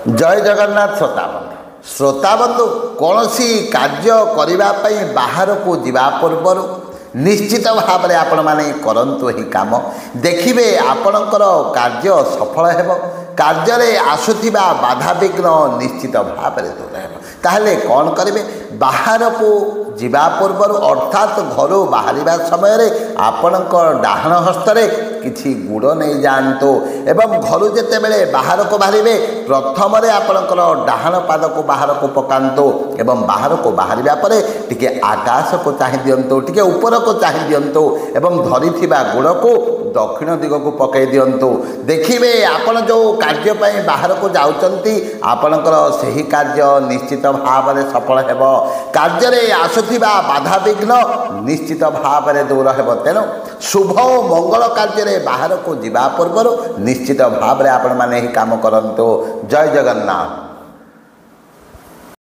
जय जगन्नाथ श्रोताबंधु कौन सी कार्य करने बाहर को जावा पूर्वर निश्चित भाव में आपण मैंने करंतु ही काम देखिए आपणकर कार्य सफल हेब कार्य आसुथिबा बाधा विघ्न निश्चित भाव में दूर हेब ताहले कौन करेंगे बाहर को जीवा पूर्वर अर्थात घर बाहर समय आपणक डाहन हस्तरे किछि गुड़ नहीं जातु एवं घर जिते बड़े बाहर को बाहर प्रथम आपणकर डाहन पाद को बाहर को पकातु एवं बाहर को बाहर पर टिके आकाश को चाह दिंतु टिके ऊपर को चाह दिंतु एवं धरी गुड़ को दक्षिण दिग को पकई दिंतु देखिए आपण जो कार्य बाहर को जाउचंती आपणकर सही कार्य निश्चित भाव में सफल हेब कार्य आसुथिबा बाधा विघ्न निश्चित भाव में दूर हेब तेणु शुभ मंगल कार्य बाहर को जीवा पूर्वर निश्चित भाव में आपण माने ही काम करंतु। जय जगन्नाथ।